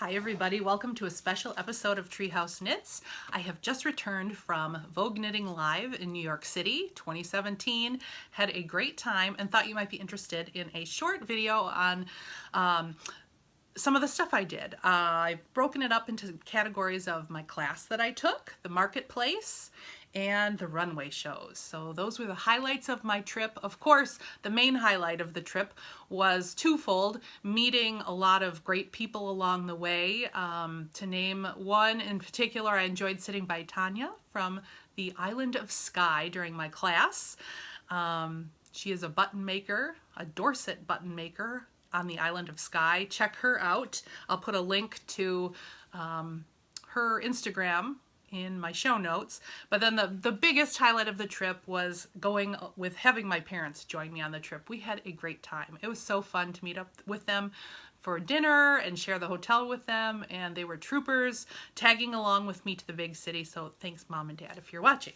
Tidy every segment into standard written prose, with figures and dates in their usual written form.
Hi everybody, welcome to a special episode of Treehouse Knits. I have just returned from Vogue Knitting Live in New York City 2017. Had a great time and thought you might be interested in a short video on some of the stuff I did. I've broken it up into categories of my class that I took, the marketplace, and the runway shows. So those were the highlights of my trip. Of course, the main highlight of the trip was twofold, meeting a lot of great people along the way. To name one in particular, I enjoyed sitting by Tanya from the Island of Skye during my class. She is a button maker, a Dorset button maker on the Island of Skye. Check her out. I'll put a link to her Instagram in my show notes. But then the biggest highlight of the trip was having my parents join me on the trip. We had a great time. It was so fun to meet up with them for dinner and share the hotel with them, and they were troopers tagging along with me to the big city. So thanks, Mom and Dad, if you're watching.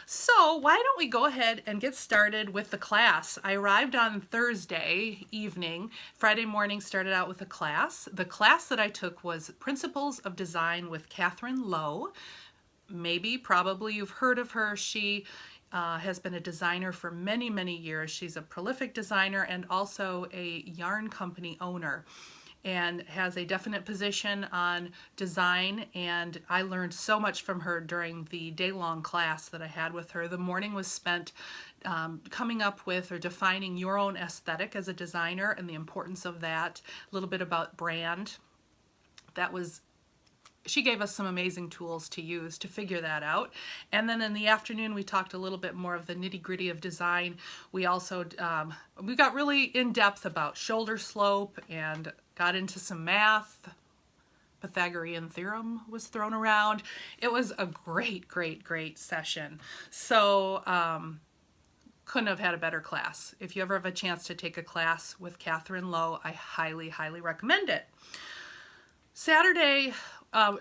So why don't we go ahead and get started with the class. I arrived on Thursday evening. Friday morning started out with a class. The class that I took was Principles of Design with Catherine Lowe. Probably you've heard of her. She has been a designer for many, many years. She's a prolific designer and also a yarn company owner, and has a definite position on design, and I learned so much from her during the day-long class that I had with her. The morning was spent coming up with or defining your own aesthetic as a designer and the importance of that, a little bit about brand. She gave us some amazing tools to use to figure that out. And then in the afternoon, we talked a little bit more of the nitty-gritty of design. We also, we got really in-depth about shoulder slope and got into some math. Pythagorean theorem was thrown around. It was a great, great, great session. So couldn't have had a better class. If you ever have a chance to take a class with Catherine Lowe, I highly, highly recommend it.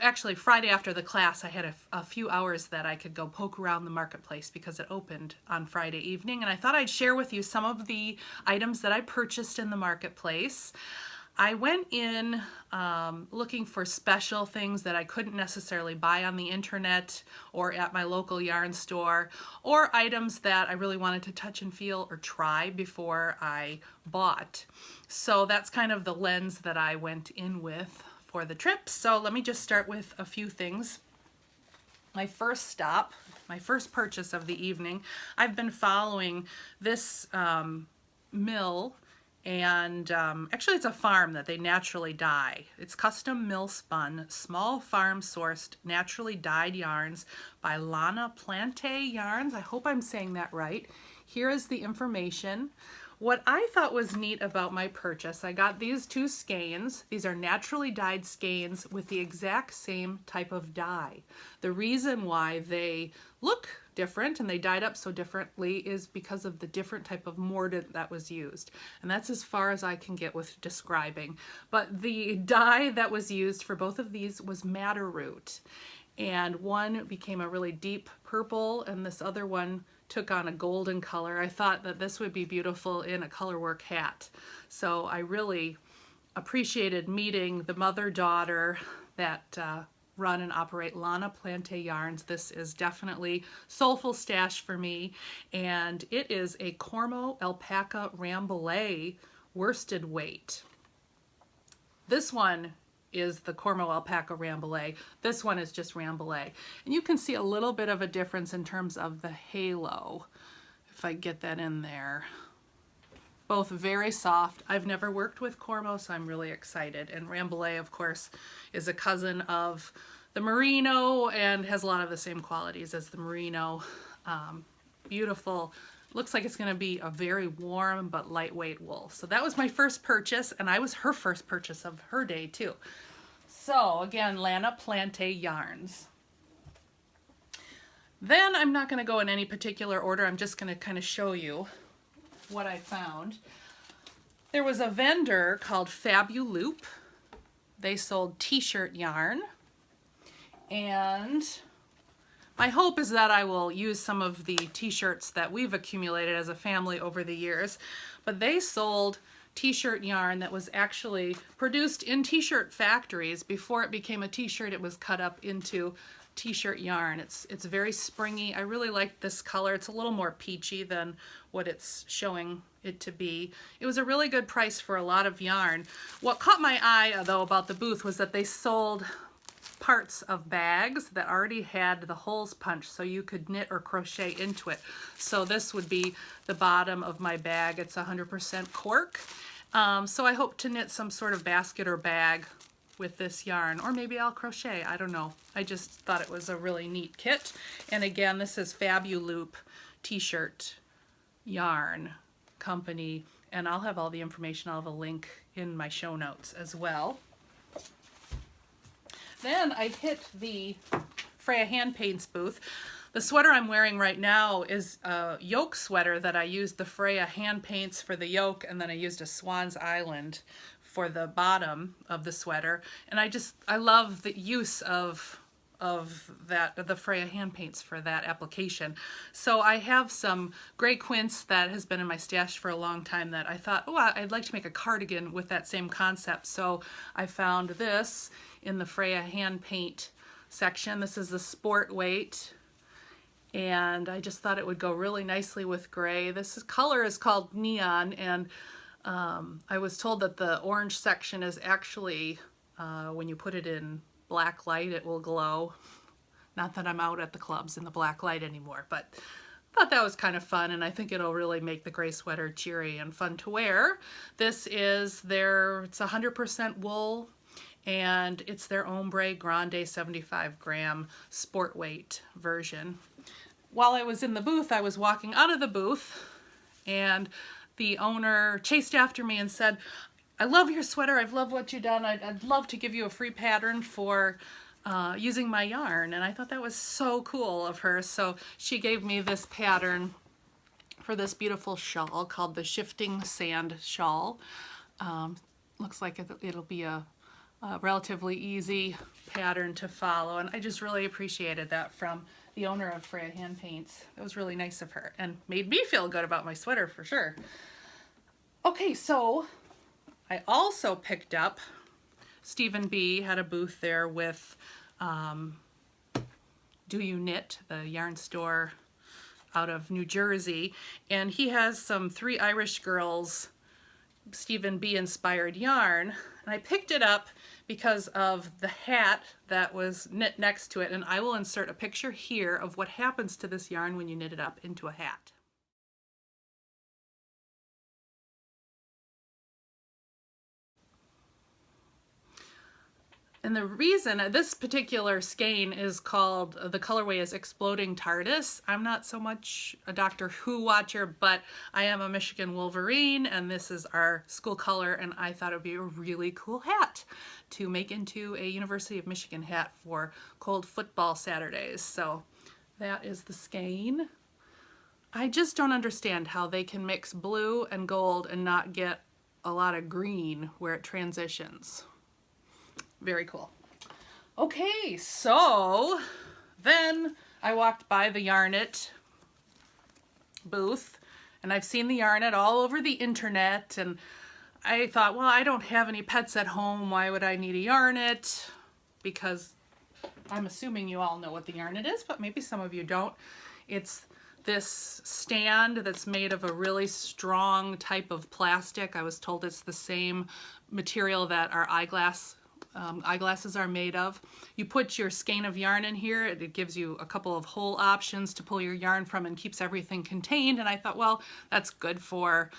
Actually Friday after the class, I had a few hours that I could go poke around the marketplace because it opened on Friday evening, and I thought I'd share with you some of the items that I purchased in the marketplace. I went in looking for special things that I couldn't necessarily buy on the internet or at my local yarn store, or items that I really wanted to touch and feel or try before I bought. So that's kind of the lens that I went in with for the trip. So let me just start with a few things. My first stop, my first purchase of the evening, I've been following this mill, and actually it's a farm that they naturally dye. It's custom mill spun, small farm sourced, naturally dyed yarns by Lana Planta yarns. I hope I'm saying that right. Here is the information. What I thought was neat about my purchase, I got these two skeins. These are naturally dyed skeins with the exact same type of dye. The reason why they look different and they dyed up so differently is because of the different type of mordant that was used. And that's as far as I can get with describing. But the dye that was used for both of these was madder root. And one became a really deep purple, and this other one took on a golden color. I thought that this would be beautiful in a colorwork hat. So I really appreciated meeting the mother-daughter that run and operate Lana Planta Yarns. This is definitely soulful stash for me, and it is a Cormo Alpaca Rambouillet worsted weight. This one is the Cormo Alpaca Rambouillet. This one is just Rambouillet. And you can see a little bit of a difference in terms of the halo, if I get that in there. Both very soft. I've never worked with Cormo, so I'm really excited. And Rambouillet, of course, is a cousin of the Merino and has a lot of the same qualities as the Merino. Beautiful. Looks like it's going to be a very warm but lightweight wool. So that was my first purchase, and I was her first purchase of her day too. So again, Lana Planta Yarns. Then I'm not going to go in any particular order. I'm just going to kind of show you what I found. There was a vendor called Fabulou. They sold t-shirt yarn, and my hope is that I will use some of the t-shirts that we've accumulated as a family over the years. But they sold t-shirt yarn that was actually produced in t-shirt factories. Before it became a t-shirt, it was cut up into t-shirt yarn. It's very springy. I really like this color. It's a little more peachy than what it's showing it to be. It was a really good price for a lot of yarn. What caught my eye though about the booth was that they sold parts of bags that already had the holes punched so you could knit or crochet into it. So this would be the bottom of my bag. It's 100% cork. So I hope to knit some sort of basket or bag with this yarn, or maybe I'll crochet, I don't know. I just thought it was a really neat kit. And again, this is Fabulou t-shirt yarn company, and I'll have all the information. I'll have a link in my show notes as well. Then I hit the Freya Hand Paints booth. The sweater I'm wearing right now is a yoke sweater that I used the Freya Hand Paints for the yoke, and then I used a Swan's Island for the bottom of the sweater. And I love the use of the Freya Hand Paints for that application. So I have some gray quince that has been in my stash for a long time that I thought, oh, I'd like to make a cardigan with that same concept. So I found this in the Freya Hand Paint section. This is the sport weight, and I just thought it would go really nicely with gray. This color is called Neon, and I was told that the orange section is actually, when you put it in black light, it will glow. Not that I'm out at the clubs in the black light anymore, but I thought that was kind of fun, and I think it'll really make the gray sweater cheery and fun to wear. This is it's 100% wool, and it's their Ombre Grande 75 gram sport weight version. While I was in the booth, I was walking out of the booth, and the owner chased after me and said, I love your sweater, I've loved what you've done, I'd love to give you a free pattern for using my yarn. And I thought that was so cool of her. So she gave me this pattern for this beautiful shawl called the Shifting Sand Shawl. Looks like it'll be a relatively easy pattern to follow, and I just really appreciated that from the owner of Freya Hand Paints. It was really nice of her and made me feel good about my sweater for sure. Okay, so I also picked up, Stephen B had a booth there with Do You Knit, the yarn store out of New Jersey, and he has some 3 Irish girls Stephen B inspired yarn, and I picked it up because of the hat that was knit next to it, and I will insert a picture here of what happens to this yarn when you knit it up into a hat. And the reason this particular skein is called, the colorway is Exploding TARDIS. I'm not so much a Doctor Who watcher, but I am a Michigan Wolverine, and this is our school color, and I thought it would be a really cool hat to make into a University of Michigan hat for cold football Saturdays. So that is the skein. I just don't understand how they can mix blue and gold and not get a lot of green where it transitions. Very cool. Okay, so then I walked by the Yarn-It booth, and I've seen the Yarn-It all over the internet, and I thought, well, I don't have any pets at home. Why would I need a Yarn-It? Because I'm assuming you all know what the Yarn-It is, but maybe some of you don't. It's this stand that's made of a really strong type of plastic. I was told it's the same material that our eyeglasses are made of. You put your skein of yarn in here, it gives you a couple of hole options to pull your yarn from and keeps everything contained, and I thought, well, that's good for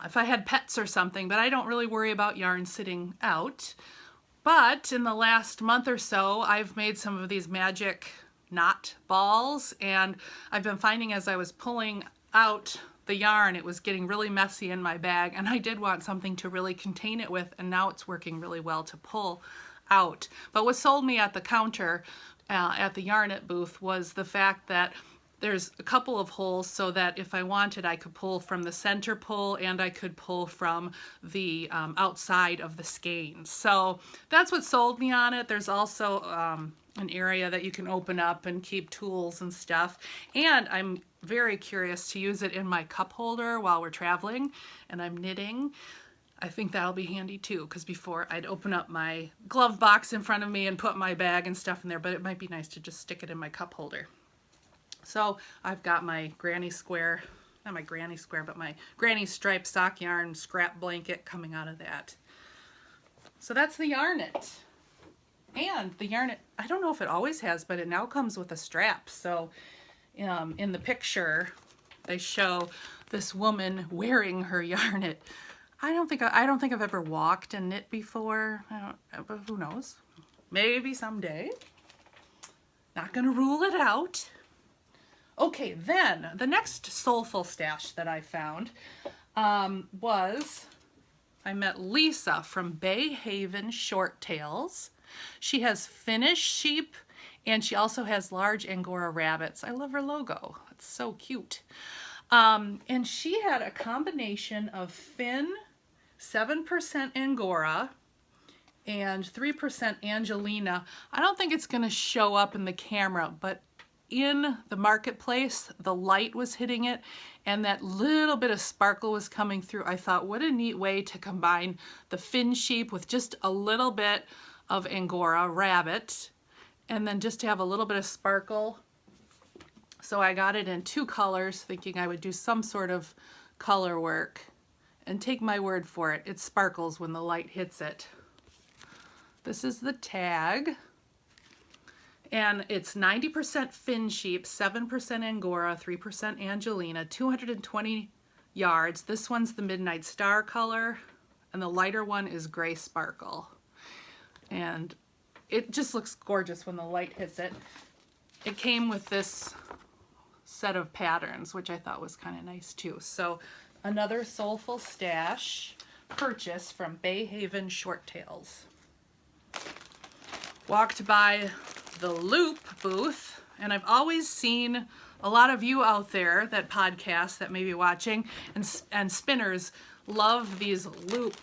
if I had pets or something, but I don't really worry about yarn sitting out. But in the last month or so, I've made some of these magic knot balls, and I've been finding as I was pulling out the yarn, it was getting really messy in my bag, and I did want something to really contain it with, and now it's working really well to pull out. But what sold me at the counter at the Yarn-It booth was the fact that there's a couple of holes so that if I wanted, I could pull from the center pull and I could pull from the outside of the skein. So that's what sold me on it. There's also an area that you can open up and keep tools and stuff. And I'm very curious to use it in my cup holder while we're traveling and I'm knitting. I think that'll be handy too, because before I'd open up my glove box in front of me and put my bag and stuff in there, but it might be nice to just stick it in my cup holder. So I've got my granny square, not my granny square, but my granny striped sock yarn scrap blanket coming out of that. So that's the Yarn-It. And the Yarn-It, I don't know if it always has, but it now comes with a strap. So in the picture, they show this woman wearing her Yarn-It. I don't think I've ever walked and knit before. But who knows? Maybe someday. Not gonna rule it out. Okay, then the next soulful stash that I found was I met Lisa from Haven Shorttails. She has Finnish sheep and she also has large Angora rabbits. I love her logo. It's so cute. And she had a combination of Finn 7% Angora and 3% Angelina. I don't think it's going to show up in the camera, but in the marketplace, the light was hitting it and that little bit of sparkle was coming through. I thought, what a neat way to combine the Finn sheep with just a little bit of Angora rabbit and then just to have a little bit of sparkle. So I got it in 2 colors, thinking I would do some sort of color work. And take my word for it, it sparkles when the light hits it. This is the tag. And it's 90% Finn sheep, 7% Angora, 3% Angelina, 220 yards. This one's the Midnight Star color, and the lighter one is Gray Sparkle. And it just looks gorgeous when the light hits it. It came with this set of patterns, which I thought was kind of nice too. So another soulful stash purchase from Haven Shorttails. Walked by the Loop booth, and I've always seen a lot of you out there that podcast that may be watching and spinners love these loop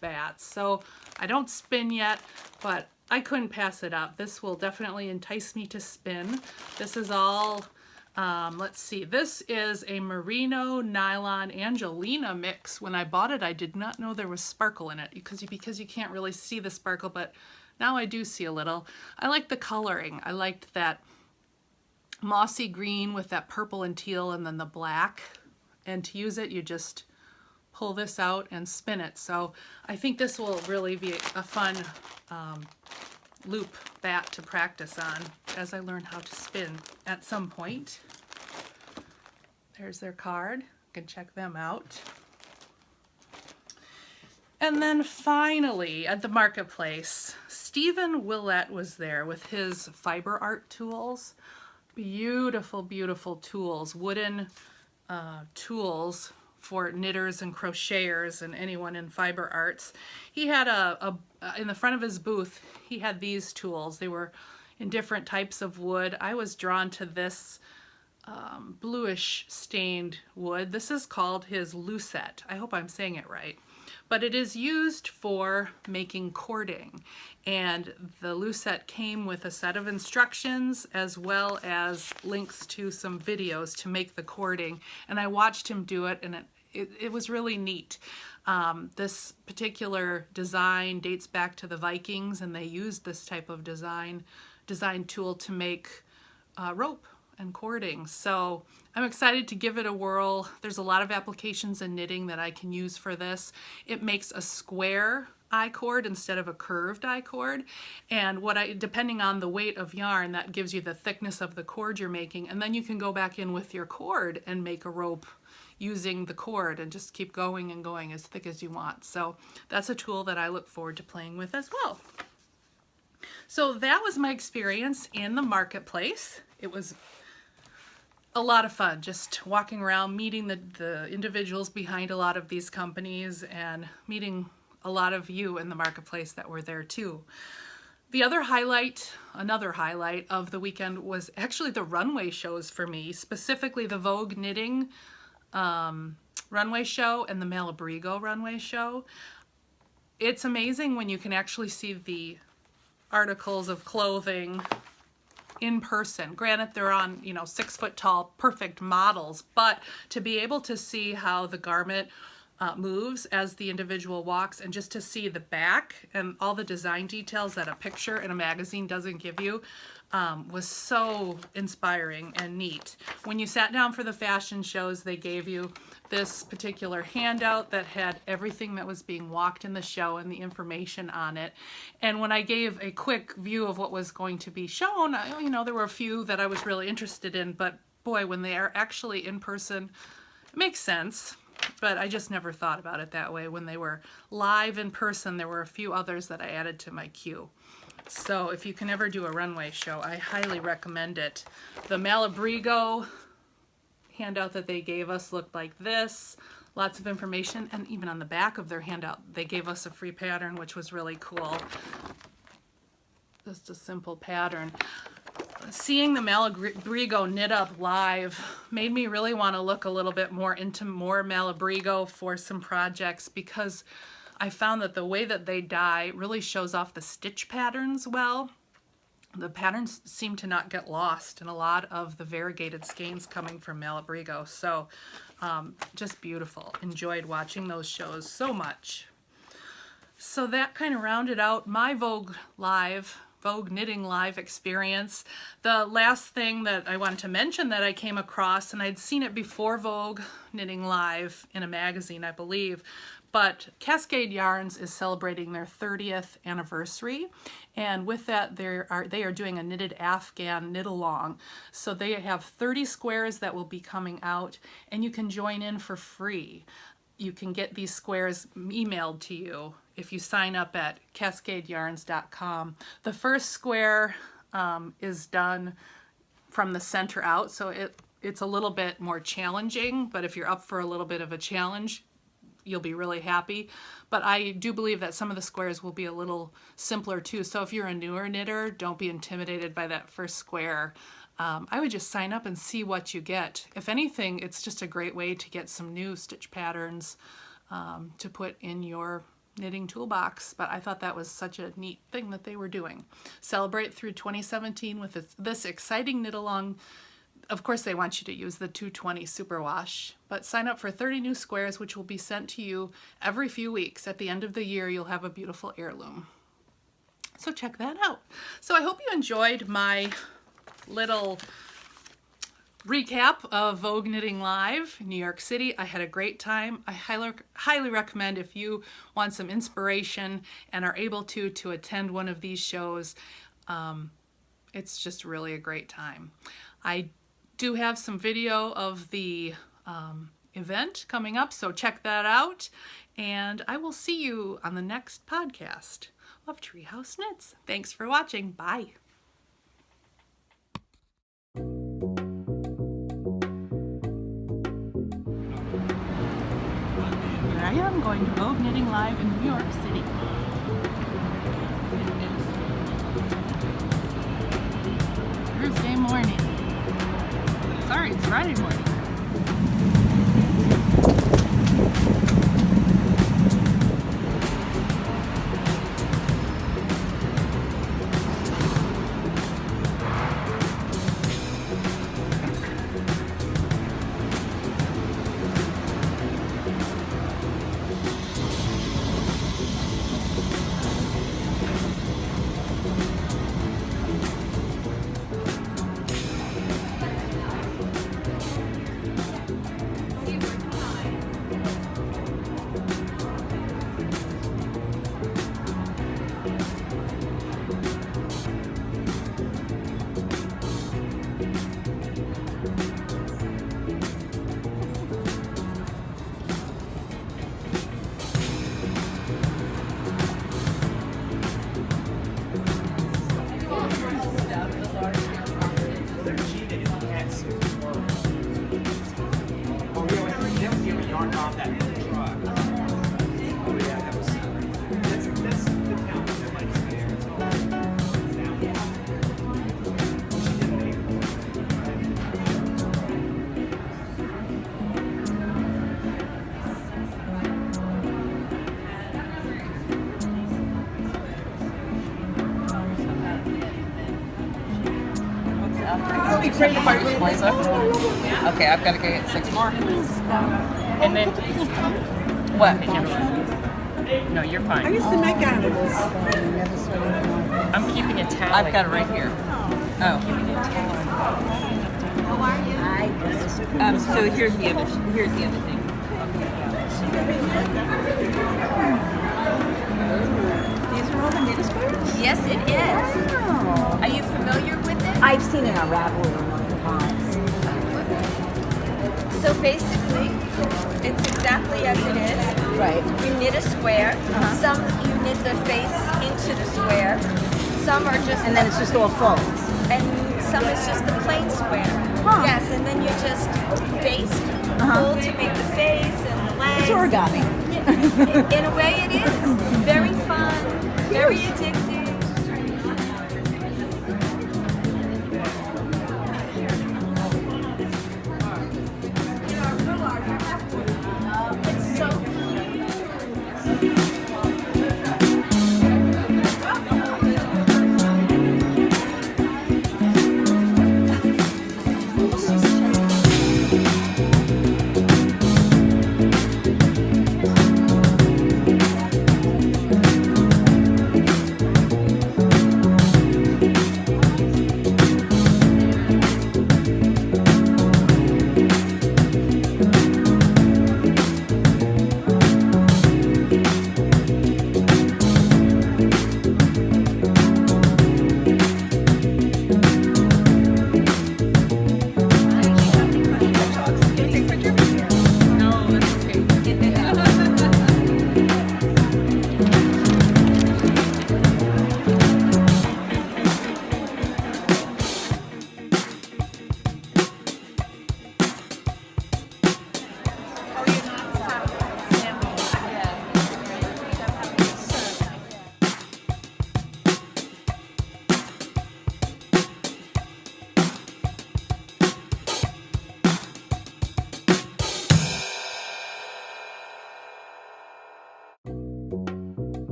bats. So I don't spin yet, but I couldn't pass it up. This will definitely entice me to spin. This is all let's see, this is a merino nylon Angelina mix. When I bought it, I did not know there was sparkle in it because you can't really see the sparkle, but now I do see a little. I like the coloring. I liked that mossy green with that purple and teal and then the black. And to use it, you just pull this out and spin it. So I think this will really be a fun loop bat to practice on as I learn how to spin at some point. There's their card. You can check them out. And then finally at the marketplace, Stephen Willett was there with his fiber art tools. Beautiful, beautiful tools, wooden tools for knitters and crocheters and anyone in fiber arts. He had in the front of his booth, he had these tools. They were in different types of wood. I was drawn to this bluish stained wood. This is called his lucette. I hope I'm saying it right. But it is used for making cording. And the lucette came with a set of instructions as well as links to some videos to make the cording. And I watched him do it, and it was really neat. This particular design dates back to the Vikings, and they used this type of design tool to make rope and cording. So I'm excited to give it a whirl. There's a lot of applications in knitting that I can use for this. It makes a square I-cord instead of a curved I-cord, and depending on the weight of yarn, that gives you the thickness of the cord you're making, and then you can go back in with your cord and make a rope using the cord and just keep going and going as thick as you want. So that's a tool that I look forward to playing with as well. So that was my experience in the marketplace. It was a lot of fun just walking around, meeting the individuals behind a lot of these companies and meeting a lot of you in the marketplace that were there too. The other highlight, another highlight of the weekend was actually the runway shows for me, specifically the Vogue Knitting runway show and the Malabrigo runway show. It's amazing when you can actually see the articles of clothing in person. Granted, they're on, 6 foot tall, perfect models, but to be able to see how the garment moves as the individual walks, and just to see the back and all the design details that a picture in a magazine doesn't give you, was so inspiring and neat. When you sat down for the fashion shows, they gave you this particular handout that had everything that was being walked in the show and the information on it. And when I gave a quick view of what was going to be shown, there were a few that I was really interested in, but boy, when they are actually in person, it makes sense. But I just never thought about it that way. When they were live in person, there were a few others that I added to my queue. So if you can ever do a runway show, I highly recommend it. The Malabrigo handout that they gave us looked like this. Lots of information, and even on the back of their handout, they gave us a free pattern, which was really cool. Just a simple pattern. Seeing the Malabrigo knit up live made me really want to look a little bit more into more Malabrigo for some projects, because I found that the way that they dye really shows off the stitch patterns well. The patterns seem to not get lost in a lot of the variegated skeins coming from Malabrigo. So just beautiful. Enjoyed watching those shows so much. So that kind of rounded out my Vogue Knitting Live experience. The last thing that I wanted to mention that I came across, and I'd seen it before Vogue Knitting Live in a magazine, I believe, but Cascade Yarns is celebrating their 30th anniversary, and with that they are doing a knitted Afghan knit along. So they have 30 squares that will be coming out, and you can join in for free. You can get these squares emailed to you if you sign up at cascadeyarns.com. The first square is done from the center out, so it's a little bit more challenging, but if you're up for a little bit of a challenge, you'll be really happy. But I do believe that some of the squares will be a little simpler too. So if you're a newer knitter, don't be intimidated by that first square. I would just sign up and see what you get. If anything, it's just a great way to get some new stitch patterns to put in your knitting toolbox. But I thought that was such a neat thing that they were doing. Celebrate through 2017 with this exciting knit along. Of course, they want you to use the 220 superwash, but sign up for 30 new squares, which will be sent to you every few weeks. At the end of the year, you'll have a beautiful heirloom. So check that out. So I hope you enjoyed my little recap of Vogue Knitting Live in New York City. I had a great time. I highly recommend, if you want some inspiration and are able to attend one of these shows. It's just really a great time. I do have some video of the event coming up, so check that out, and I will see you on the next podcast of Treehouse Knits. Thanks for watching. Bye. Here I am going to Vogue Knitting Live in New York City. Thursday morning. Sorry, it's Friday morning. Let me trade the Pirate's Blazer. Okay, I've got to get 6 more. And then, What? no, you're I fine. used to make animals. I'm keeping a tally. I've got it right here. Oh. So here's the other thing. These are all the knit squares? Yes, it is. Are you familiar with it? I've seen it unravel a million times. So basically, it's exactly as it is. Right. You knit a square. Some you knit the face into the square. Some are just And then it's just all folds. and some is just the plain square. Huh. Yes, and then you just baste, fold to make the face and the legs. It's origami. In a way, it is very fun, very addictive.